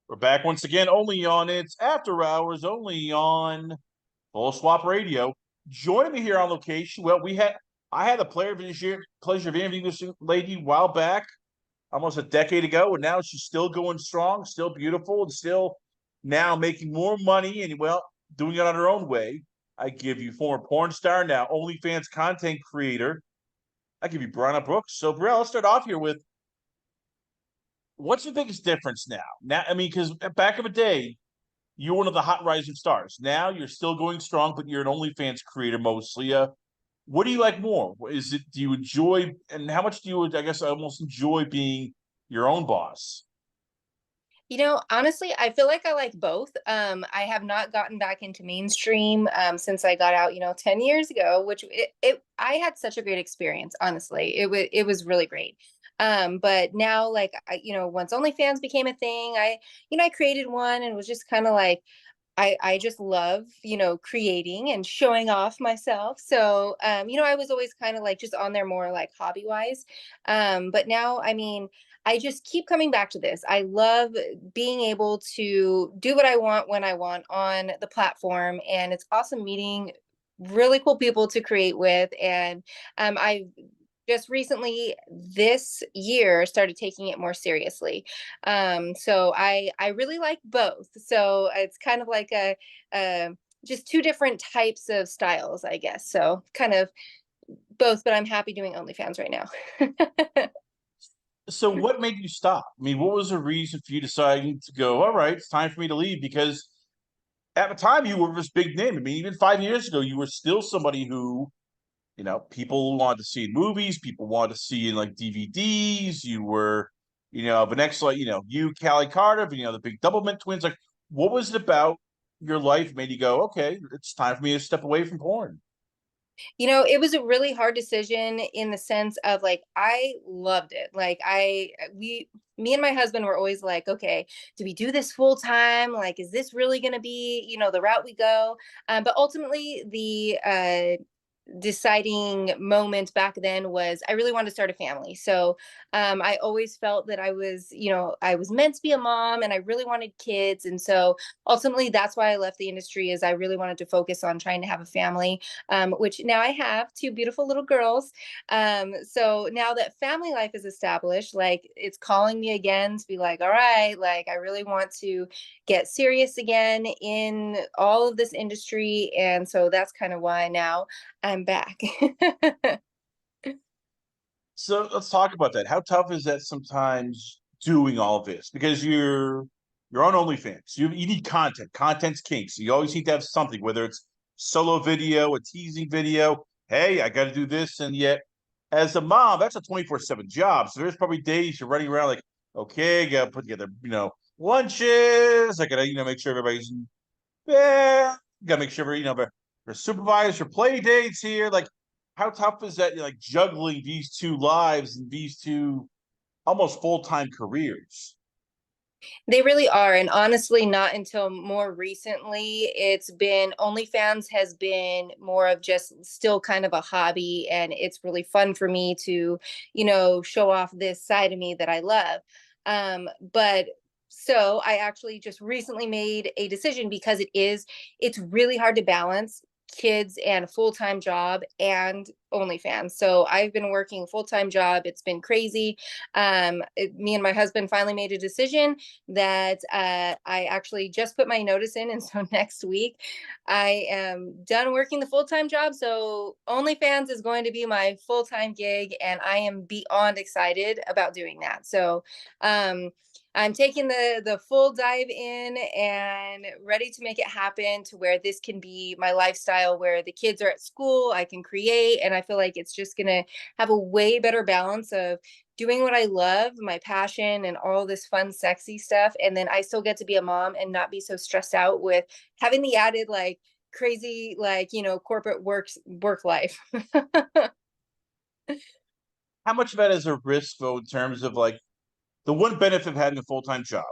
We're back once again, only on It's After Hours, only on Full Swap Radio. Joining me here on location, I had the pleasure of interviewing this lady a while back, almost a decade ago, and now she's still going strong, still beautiful, and still now making more money and doing it on her own way. I give you former porn star, now OnlyFans content creator. I give you Brianna Brooks. So, Brianna, let's start off here with what's the biggest difference now? Now, I mean, because back in the day, you're one of the hot rising stars. Now you're still going strong, but you're an OnlyFans creator mostly. What do you like more? Is it do you enjoy, and how much do you, I guess, almost enjoy being your own boss? Honestly, I feel like I like both. I have not gotten back into mainstream since I got out, 10 years ago, which I had such a great experience, honestly. It was really great. But now, like, once OnlyFans became a thing, I created one and was just kind of like, I just love, creating and showing off myself. So, I was always kind of like just on there more like hobby wise. But now, I mean, I just keep coming back to this. I love being able to do what I want when I want on the platform. And it's awesome meeting really cool people to create with. And I just recently this year started taking it more seriously. So I really like both. So it's kind of like a just two different types of styles, I guess. So kind of both, but I'm happy doing OnlyFans right now. So, what made you stop? I mean, what was the reason for you deciding to go? All right, it's time for me to leave because at the time you were this big name. I mean, even 5 years ago, you were still somebody who people wanted to see in movies, people wanted to see in like DVDs. You were, the next like, you, Callie Carter, the big Doublemint twins. Like, what was it about your life made you go, okay, it's time for me to step away from porn? It was a really hard decision in the sense of like I loved it. Like me and my husband were always like, okay, do we do this full time? Like, is this really going to be, the route we go? But ultimately, the deciding moment back then was I really wanted to start a family. So I always felt that I was meant to be a mom and I really wanted kids. And so ultimately that's why I left the industry is I really wanted to focus on trying to have a family, which now I have two beautiful little girls. So now that family life is established, like it's calling me again to be like, all right, like I really want to get serious again in all of this industry. And so that's kind of why now I'm back. So let's talk about that. How tough is that sometimes doing all this? Because you're on OnlyFans. You need content. Content's king. So you always need to have something, whether it's solo video, a teasing video. Hey, I got to do this, and yet as a mom, that's a 24/7 job. So there's probably days you're running around like, okay, gotta put together, lunches. I gotta, make sure everybody's in bed. Gotta make sure, for supervisor play dates here. Like, how tough is that? Like juggling these two lives and these two almost full-time careers. They really are. And honestly, not until more recently, it's been OnlyFans has been more of just still kind of a hobby. And it's really fun for me to, show off this side of me that I love. But so I actually just recently made a decision because it's really hard to balance kids and a full-time job and OnlyFans. So I've been working full-time job. It's been crazy. Me and my husband finally made a decision that I actually just put my notice in. And so next week I am done working the full-time job. So OnlyFans is going to be my full-time gig. And I am beyond excited about doing that. So I'm taking the full dive in and ready to make it happen to where this can be my lifestyle where the kids are at school, I can create, and I feel like it's just going to have a way better balance of doing what I love, my passion and all this fun sexy stuff, and then I still get to be a mom and not be so stressed out with having the added like crazy like, corporate work life. How much of that is a risk, though, in terms of like the one benefit of having a full-time job,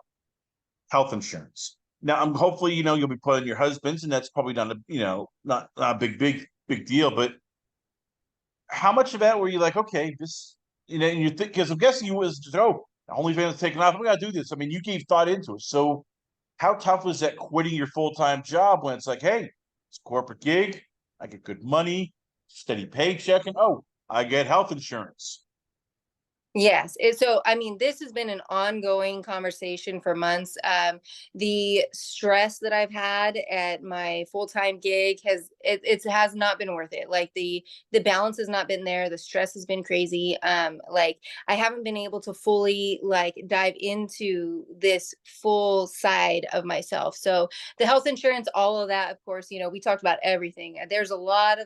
health insurance. Now, I'm hopefully, you'll be putting your husband's, and that's probably not a, not a big deal. But how much of that were you like, okay, this, and you think because I'm guessing you was just, oh, OnlyFans taking off. We got to do this. I mean, you gave thought into it. So, how tough was that quitting your full time job when it's like, hey, it's a corporate gig, I get good money, steady paycheck, and oh, I get health insurance. Yes. So, I mean, this has been an ongoing conversation for months. The stress that I've had at my full time gig it has not been worth it. Like the balance has not been there. The stress has been crazy. Like I haven't been able to fully like dive into this full side of myself. So the health insurance, all of that, of course, we talked about everything. There's a lot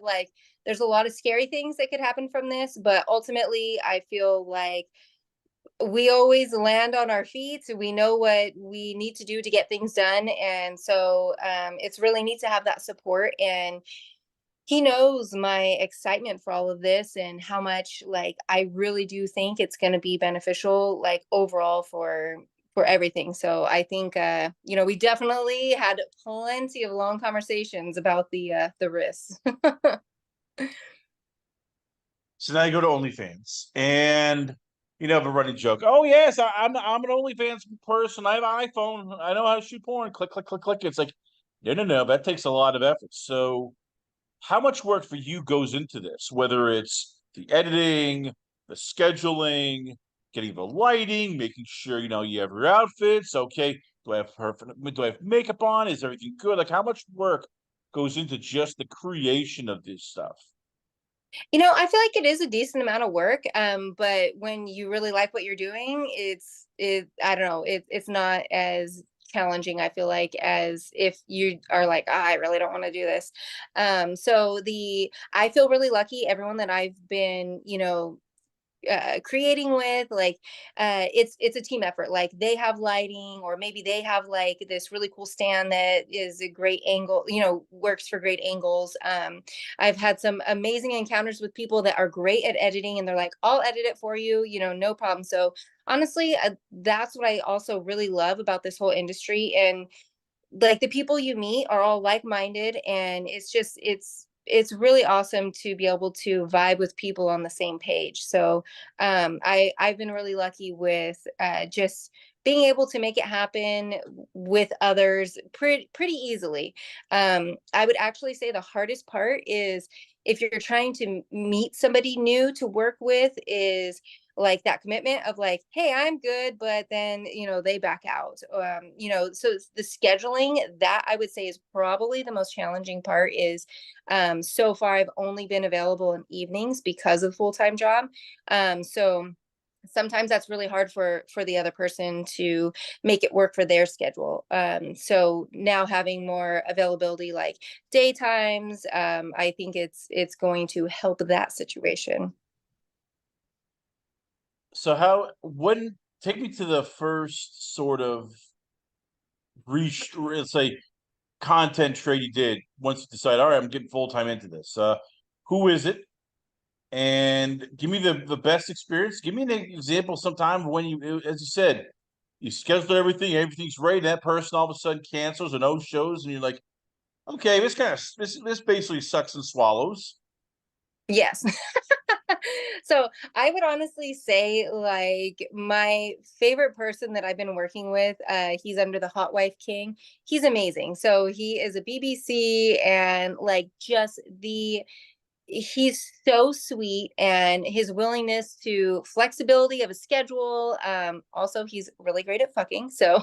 of scary things that could happen from this, but ultimately I feel like we always land on our feet. We know what we need to do to get things done. And so it's really neat to have that support. And he knows my excitement for all of this and how much like I really do think it's going to be beneficial like overall for everything. So I think we definitely had plenty of long conversations about the risks. So now you go to OnlyFans, and have a running joke. Oh yes, I'm an OnlyFans person. I have an iPhone. I know how to shoot porn. Click, click, click, click. It's like, no. That takes a lot of effort. So, how much work for you goes into this? Whether it's the editing, the scheduling, getting the lighting, making sure you have your outfits. Okay, do I have perfect? Do I have makeup on? Is everything good? Like, how much work goes into just the creation of this stuff? I feel like it is a decent amount of work. But when you really like what you're doing, I don't know, it's not as challenging, I feel like, as if you are like, I really don't want to do this. I feel really lucky. Everyone that I've been, creating with like it's a team effort. Like they have lighting, or maybe they have like this really cool stand that is a great angle, works for great angles. I've had some amazing encounters with people that are great at editing, and they're like, I'll edit it for you, no problem. So honestly, that's what I also really love about this whole industry. And like the people you meet are all like-minded, and it's really awesome to be able to vibe with people on the same page. So I've been really lucky with just being able to make it happen with others pretty easily. I would actually say the hardest part is if you're trying to meet somebody new to work with, is like that commitment of like, hey, I'm good, but then they back out. So the scheduling, that I would say is probably the most challenging part. Is so far I've only been available in evenings because of full-time job. So sometimes that's really hard for the other person to make it work for their schedule. So now having more availability like daytimes, I think it's going to help that situation. So how when take me to the first sort of let's say content trade you did once you decide, all right, I'm getting full time into this. Who is it? And give me the best experience. Give me an example sometime when you, as you said, you schedule everything, everything's ready. That person all of a sudden cancels or no shows, and you're like, okay, this basically sucks and swallows. Yes. So I would honestly say like my favorite person that I've been working with, he's under the Hot Wife King. He's amazing. So he is a BBC, and like just the he's so sweet, and his willingness to flexibility of a schedule. Also he's really great at fucking. So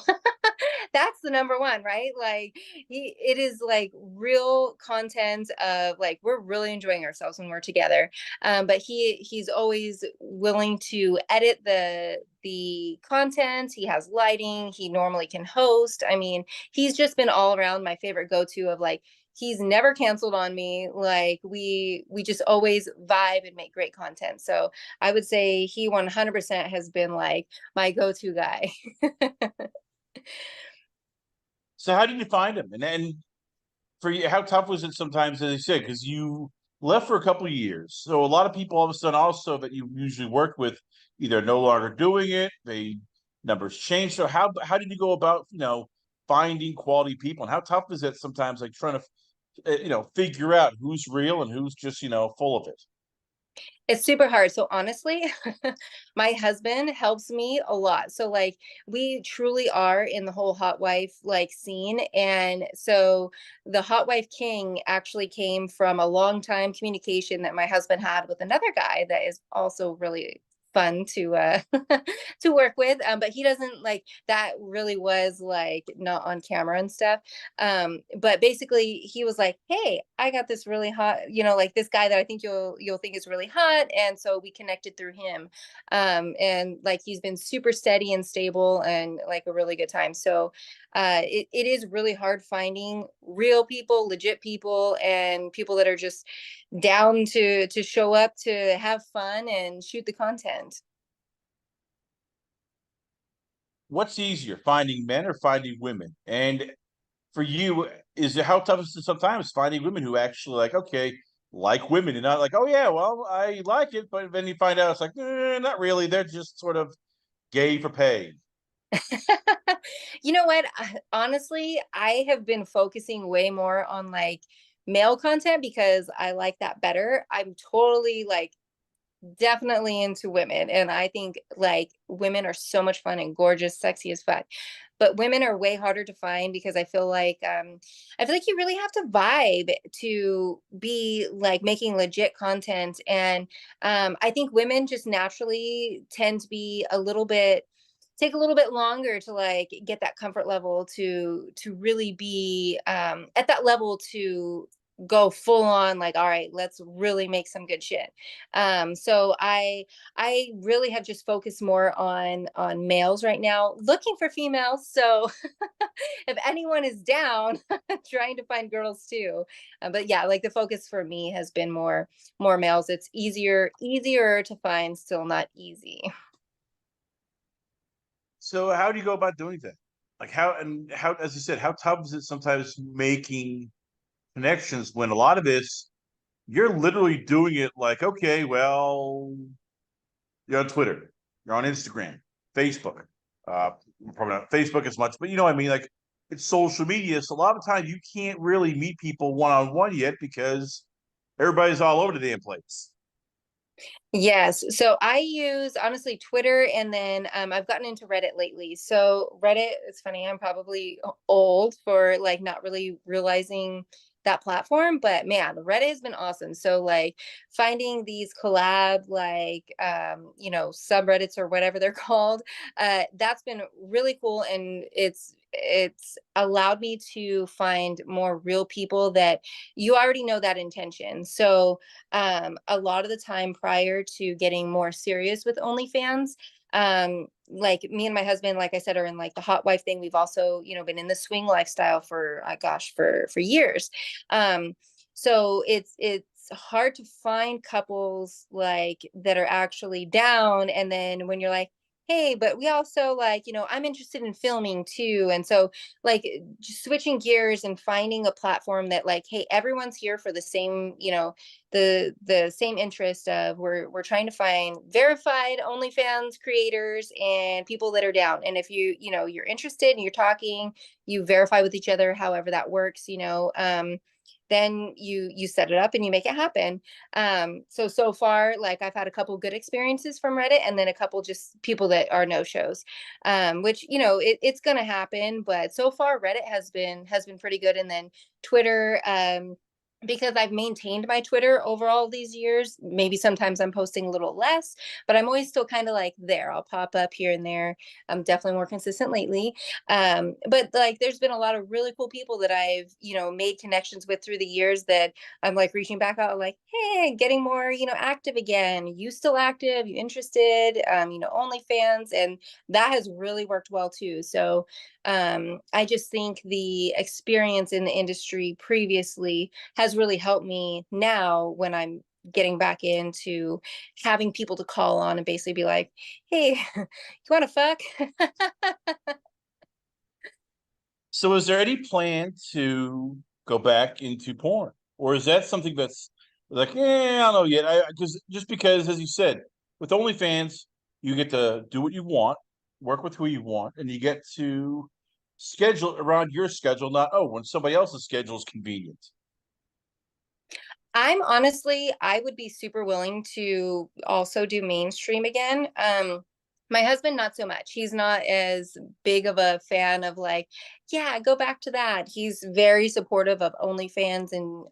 that's the number one, right? Like it is like real content of like we're really enjoying ourselves when we're together. But he's always willing to edit the content. He has lighting. He normally can host. I mean, he's just been all around my favorite go-to of like he's never canceled on me. Like we just always vibe and make great content. So I would say he 100% has been like my go-to guy. So how did you find him? And then for you, how tough was it sometimes, as I said, because you left for a couple of years. So a lot of people all of a sudden also that you usually work with either no longer doing it, they numbers change. So how did you go about finding quality people, and how tough is it sometimes like trying to figure out who's real and who's just full of it? It's super hard. So honestly, my husband helps me a lot. So like we truly are in the whole hot wife like scene. And so the hot wife king actually came from a long time communication that my husband had with another guy that is also really fun to to work with. But he doesn't like that really was like not on camera and stuff. But basically he was like, hey, I got this really hot, like this guy that I think you'll think is really hot, and so we connected through him. And like he's been super steady and stable and like a really good time. So it is really hard finding real people, legit people, and people that are just down to show up to have fun and shoot the content. What's easier, finding men or finding women? And for you, is it how tough is it sometimes finding women who actually okay, like women and not like, oh yeah, well, I like it, but then you find out it's like, not really. They're just sort of gay for pay. You know what? Honestly, I have been focusing way more on like male content because I like that better. I'm totally like definitely into women, and I think like women are so much fun and gorgeous, sexy as fuck. But women are way harder to find because I feel like you really have to vibe to be like making legit content. And I think women just naturally tend to be a little bit take a little bit longer to like get that comfort level to really be at that level to go full on like, all right, let's really make some good shit. So I really have just focused more on males right now, looking for females. So if anyone is down, trying to find girls too. But yeah, like the focus for me has been more males. It's easier to find, still not easy. So how do you go about doing that? Like how, as you said, how tough is it sometimes making connections when a lot of this you're literally doing it like, okay, well, you're on Twitter, you're on Instagram, Facebook, uh, probably not Facebook as much, but you know what I mean? Like it's social media. So a lot of times you can't really meet people one on one yet because everybody's all over the damn place. Yes. So I use honestly Twitter, and then I've gotten into Reddit lately. So Reddit, it's funny, I'm probably old for like not really realizing that platform, but man, Reddit has been awesome. So like finding these collab like subreddits or whatever they're called, that's been really cool, and it's allowed me to find more real people that you already know that intention. So a lot of the time prior to getting more serious with OnlyFans, like me and my husband, like I said, are in like the hot wife thing. We've also, been in the swing lifestyle for gosh, for years. Um, so it's hard to find couples like that are actually down. And then when you're like, hey, but we also like, I'm interested in filming too. And so like just switching gears and finding a platform that like, hey, everyone's here for the same, the same interest of we're trying to find verified OnlyFans creators and people that are down. And if you're interested and you're talking, you verify with each other, however that works, then you set it up and you make it happen. So far, like I've had a couple good experiences from Reddit, and then a couple just people that are no shows, which it's gonna happen. But so far, Reddit has been pretty good, and then Twitter. Because I've maintained my Twitter over all these years, maybe sometimes I'm posting a little less, but I'm always still kind of like there. I'll pop up here and there. I'm definitely more consistent lately. But like there's been a lot of really cool people that I've made connections with through the years that I'm like reaching back out like, hey, getting more active again. You still active? You interested? OnlyFans, and that has really worked well too. So I just think the experience in the industry previously has really helped me now when I'm getting back into having people to call on and basically be like, hey, you want to fuck? So is there any plan to go back into porn? Or is that something that's like, I don't know yet. I just because, as you said, with OnlyFans, you get to do what you want, work with who you want, and you get to schedule around your schedule, not when somebody else's schedule is convenient. I would be super willing to also do mainstream again. My husband, not so much. He's not as big of a fan of like, yeah, go back to that. He's very supportive of OnlyFans and,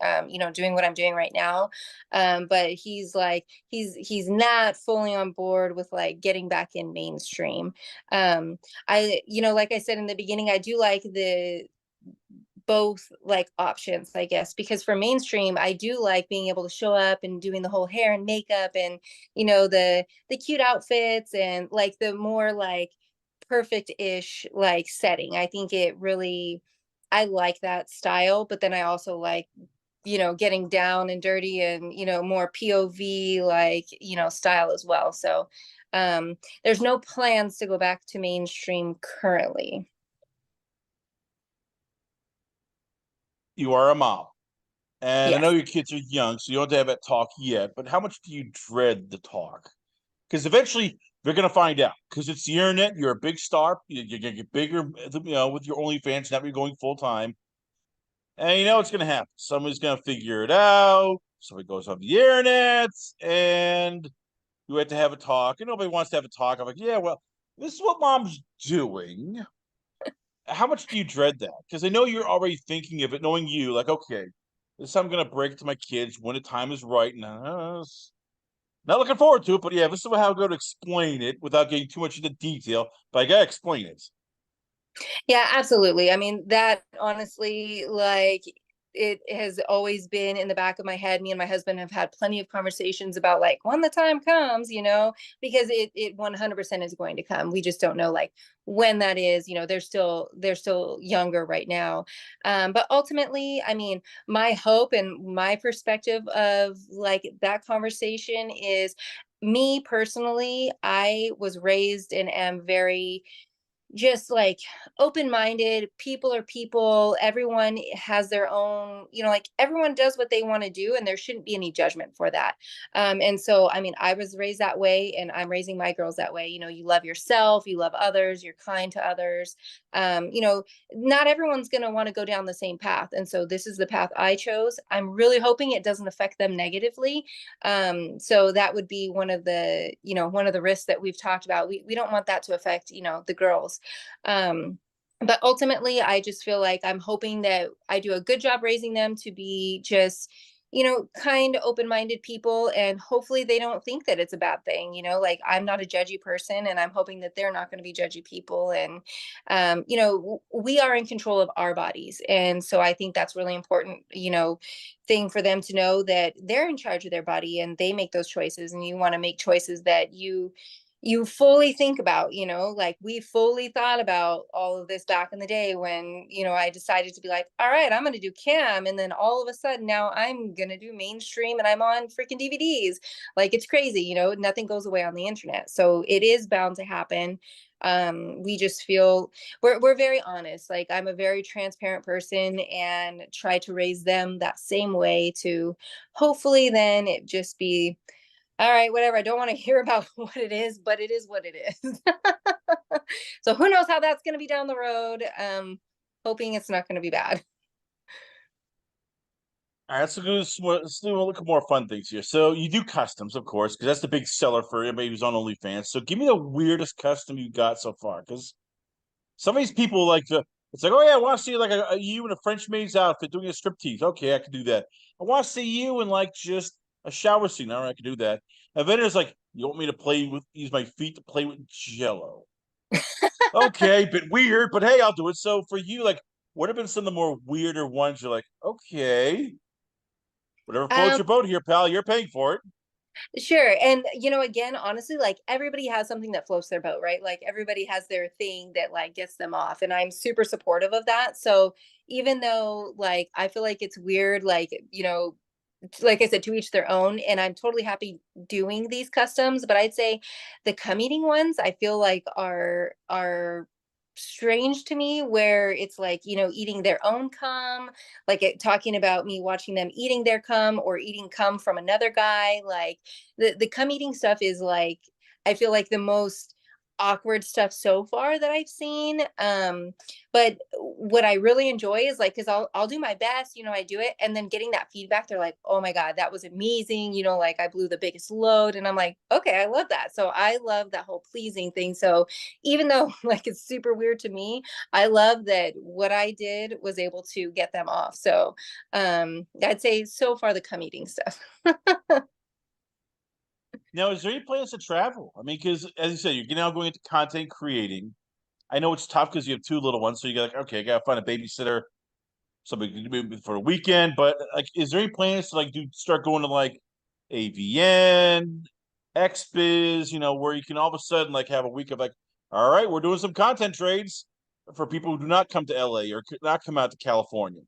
doing what I'm doing right now. But he's like, he's not fully on board with like getting back in mainstream. Like I said in the beginning, I do like the both like options, I guess, because for mainstream, I do like being able to show up and doing the whole hair and makeup and the cute outfits and like the more like perfect-ish like setting. I think it really I like that style, but then I also like getting down and dirty and more POV like style as well. So there's no plans to go back to mainstream currently. You are a mom. And I know Yes. your kids are young, so you don't have that talk yet, but how much do you dread the talk? Because eventually they're going to find out. Because it's the internet, you're a big star. You're going to get bigger, with your OnlyFans, now you're going full time. And you know what's going to happen. Somebody's going to figure it out. Somebody goes on the internet, and you have to have a talk. And nobody wants to have a talk. I'm like, yeah, well, this is what mom's doing. How much do you dread that? Because I know you're already thinking of it, knowing you, like, okay, this is how I'm going to break it to my kids when the time is right. And not looking forward to it, but yeah, this is how I'm going to explain it without getting too much into detail. But I got to explain it. Yeah, absolutely. I mean, that honestly, like, it has always been in the back of my head. Me and my husband have had plenty of conversations about like when the time comes, because it 100% is going to come. We just don't know like when that is. They're still younger right now. But ultimately, I mean, my hope and my perspective of like that conversation is me personally. I was raised and am very just like open-minded. People are people. Everyone has their own, like everyone does what they want to do and there shouldn't be any judgment for that. And so I mean, I was raised that way and I'm raising my girls that way. You love yourself, you love others, you're kind to others. Not everyone's going to want to go down the same path, and so this is the path I chose. I'm really hoping it doesn't affect them negatively. So that would be one of the risks that we've talked about. We don't want that to affect the girls. Um, but ultimately, I just feel like I'm hoping that I do a good job raising them to be just, kind, open minded people. And hopefully they don't think that it's a bad thing. Like I'm not a judgy person and I'm hoping that they're not going to be judgy people. And, we are in control of our bodies. And so I think that's really important, thing for them to know that they're in charge of their body and they make those choices. And you want to make choices that you fully think about, like we fully thought about all of this back in the day when, I decided to be like, all right, I'm going to do cam. And then all of a sudden now I'm going to do mainstream and I'm on freaking DVDs. Like it's crazy, nothing goes away on the internet. So it is bound to happen. We just feel we're very honest. Like I'm a very transparent person and try to raise them that same way to hopefully then it just be all right, whatever. I don't want to hear about what it is, but it is what it is. So who knows how that's going to be down the road. Hoping it's not going to be bad. All right, let's do a look more fun things here. So you do customs, of course, because that's the big seller for everybody who's on OnlyFans. So give me the weirdest custom you got so far, because some of these people like to. It's like, oh yeah, I want to see like you in a French maid's outfit doing a striptease. Okay, I can do that. I want to see you in like just a shower scene. All right, I can do that. And then there's like, you want me to use my feet to play with Jello? Okay, bit weird, but hey, I'll do it. So for you, like, what have been some of the more weirder ones? You're like, okay, whatever floats Um, your boat here, pal. You're paying for it. sure. And again, honestly, like everybody has something that floats their boat, right? Like everybody has their thing that like gets them off. And I'm super supportive of that. So even though like I feel like it's weird, like I said, to each their own. And I'm totally happy doing these customs, but I'd say the cum eating ones I feel like are strange to me, where it's like, eating their own cum, like talking about me watching them eating their cum or eating cum from another guy. Like the cum eating stuff is like, I feel like the most awkward stuff so far that I've seen. But what I really enjoy is like, because I'll do my best, I do it, and then getting that feedback, they're like, "Oh my god, that was amazing!" Like I blew the biggest load, and I'm like, "Okay, I love that." So I love that whole pleasing thing. So even though like it's super weird to me, I love that what I did was able to get them off. So I'd say so far the cum eating stuff. Now, is there any plans to travel? I mean, because as you said, you're now going into content creating. I know it's tough because you have two little ones, so you got like, okay, I gotta find a babysitter, somebody maybe for a weekend. But like, is there any plans to like do start going to like AVN, XBiz, where you can all of a sudden like have a week of like, all right, we're doing some content trades for people who do not come to LA or could not come out to California.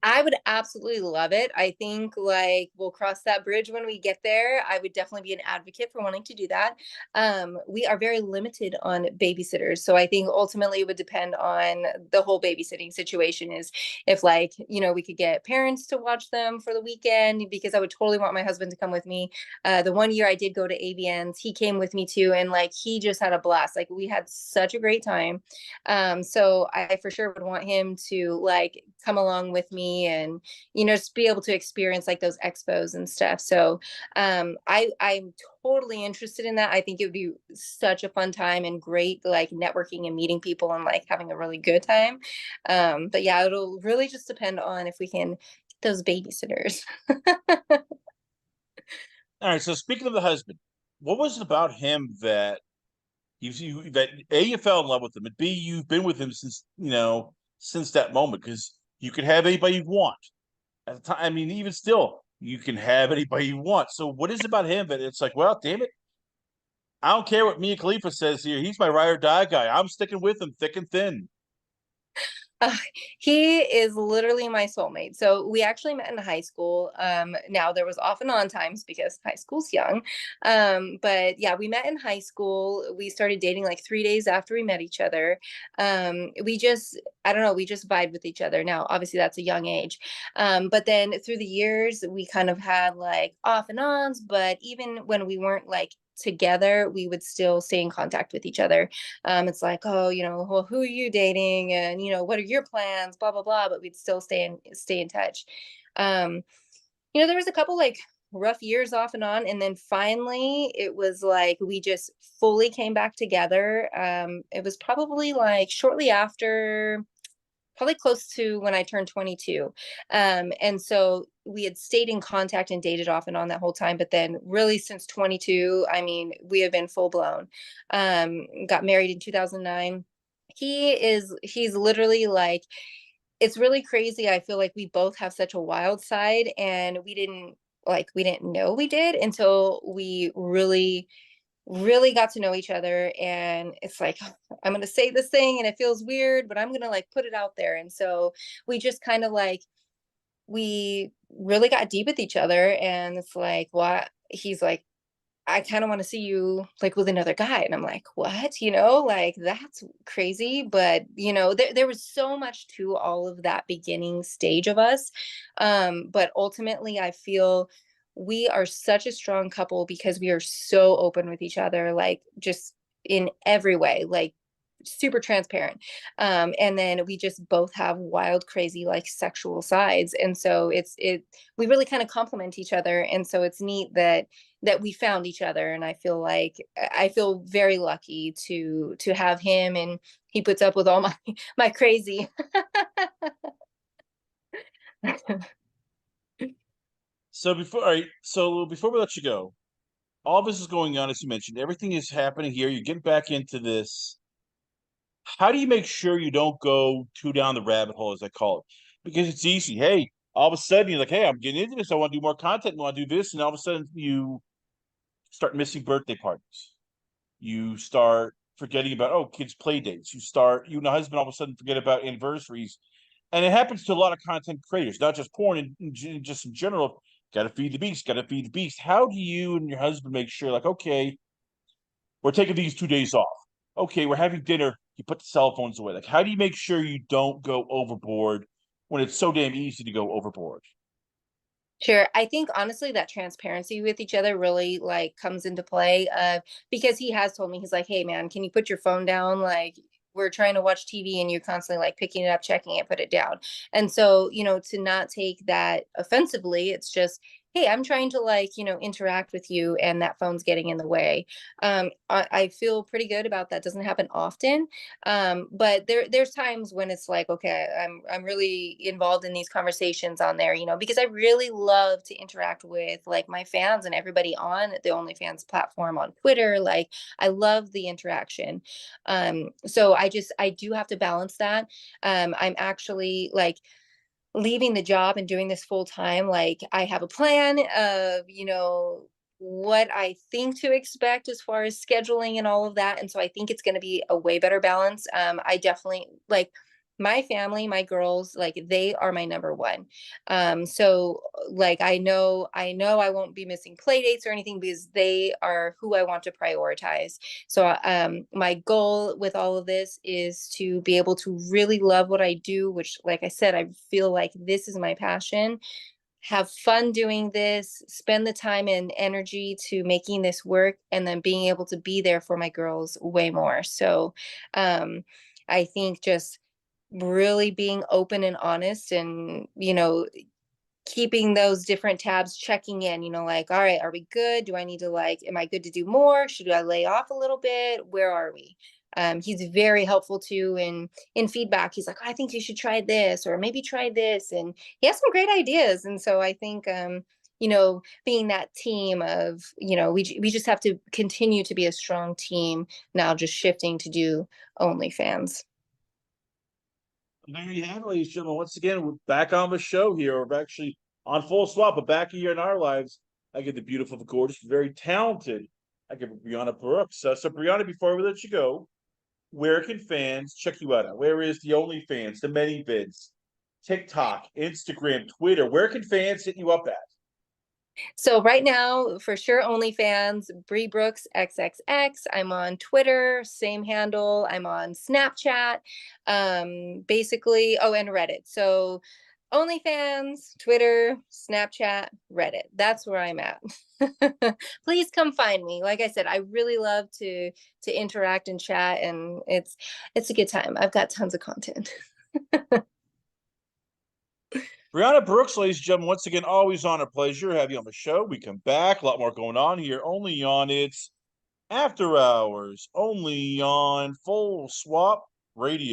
I would absolutely love it. I think like we'll cross that bridge when we get there. I would definitely be an advocate for wanting to do that. We are very limited on babysitters. So I think ultimately it would depend on the whole babysitting situation is if like, we could get parents to watch them for the weekend because I would totally want my husband to come with me. The one year I did go to AVNs, he came with me too. And like he just had a blast. Like we had such a great time. So I for sure would want him to like come along with me and just be able to experience like those expos and stuff. So I'm totally interested in that. I think it would be such a fun time and great like networking and meeting people and like having a really good time. But yeah, it'll really just depend on if we can get those babysitters. All right. So speaking of the husband, what was it about him that that A, you fell in love with him, and B, you've been with him since since that moment because you could have anybody you want at the time. I mean, even still, you can have anybody you want. So what is it about him that it's like, well, damn it, I don't care what Mia Khalifa says here. He's my ride or die guy. I'm sticking with him thick and thin. Uh, he is literally my soulmate. So we actually met in high school. Now there was off and on times because high school's young. But yeah, we met in high school. We started dating like 3 days after we met each other. I don't know, we just vibed with each other. Now, obviously that's a young age. But then through the years, we kind of had like off and ons, but even when we weren't like together, we would still stay in contact with each other. It's like, oh, well, who are you dating, and what are your plans, blah blah blah. But we'd still stay in touch. Um, there was a couple like rough years off and on, and then finally it was like we just fully came back together. It was probably like shortly after, probably close to when I turned 22. And so we had stayed in contact and dated off and on that whole time. But then, really, since 22, I mean, we have been full blown. Got married in 2009. He's literally like, it's really crazy. I feel like we both have such a wild side, and we didn't know we did until we really got to know each other. And it's like, I'm going to say this thing and it feels weird, but I'm going to like put it out there. And so we just kind of like, we really got deep with each other. And it's like, what? He's like, I kind of want to see you like with another guy. And I'm like, what? Like that's crazy. But, there was so much to all of that beginning stage of us. But ultimately, I feel we are such a strong couple because we are so open with each other, like just in every way, like super transparent. And then we just both have wild, crazy, like sexual sides. And so we really kind of complement each other. And so it's neat that we found each other. And I feel very lucky to have him, and he puts up with all my crazy. So before we let you go, all this is going on as you mentioned. Everything is happening here. You're getting back into this. How do you make sure you don't go too down the rabbit hole, as I call it? Because it's easy. Hey, all of a sudden you're like, hey, I'm getting into this. I want to do more content. I want to do this, and all of a sudden you start missing birthday parties. You start forgetting about kids' play dates. You and the husband all of a sudden forget about anniversaries, and it happens to a lot of content creators, not just porn and just in general. Got to feed the beast. Got to feed the beast. How do you and your husband make sure, like, okay, we're taking these 2 days off. Okay, we're having dinner. You put the cell phones away. Like, how do you make sure you don't go overboard when it's so damn easy to go overboard? Sure. I think honestly that transparency with each other really like comes into play because he has told me, he's like, "Hey man, can you put your phone down? Like we're trying to watch TV and you're constantly like picking it up, checking it, put it down." And so, to not take that offensively, it's just, "Hey, I'm trying to like, interact with you and that phone's getting in the way." I feel pretty good about that. Doesn't happen often. But there's times when it's like, okay, I'm really involved in these conversations on there, because I really love to interact with like my fans and everybody on the OnlyFans platform on Twitter. Like I love the interaction. So I do have to balance that. I'm actually like leaving the job and doing this full time, like I have a plan of, what I think to expect as far as scheduling and all of that. And so I think it's going to be a way better balance. I definitely like my family, my girls, like they are my number one. So like I know I won't be missing play dates or anything because they are who I want to prioritize. So my goal with all of this is to be able to really love what I do, which like I said, I feel like this is my passion. Have fun doing this, spend the time and energy to making this work, and then being able to be there for my girls way more. So I think just really being open and honest and keeping those different tabs checking in, like, all right, are we good? Do I need to like, am I good to do more? Should I lay off a little bit? Where are we? He's very helpful too in feedback. He's like, I think you should try this or maybe try this. And he has some great ideas. And so I think being that team of, we just have to continue to be a strong team now, just shifting to do OnlyFans. There you have it, ladies and gentlemen. Once again, we're back on the show here. We're actually on full swap, but back here in our lives, I get the beautiful, the gorgeous, very talented. I get Brianna Brooks. So, Brianna, before we let you go, where can fans check you out? Where is the OnlyFans, the many vids, TikTok, Instagram, Twitter? Where can fans hit you up at? So right now, for sure, OnlyFans, Bree Brooks XXX. I'm on Twitter, same handle. I'm on Snapchat, basically. Oh, and Reddit. So OnlyFans, Twitter, Snapchat, Reddit. That's where I'm at. Please come find me. Like I said, I really love to interact and chat, and it's a good time. I've got tons of content. Brianna Brooks, ladies and gentlemen, once again, always on a pleasure to have you on the show. We come back, a lot more going on here, only on It's After Hours, only on Full Swap Radio.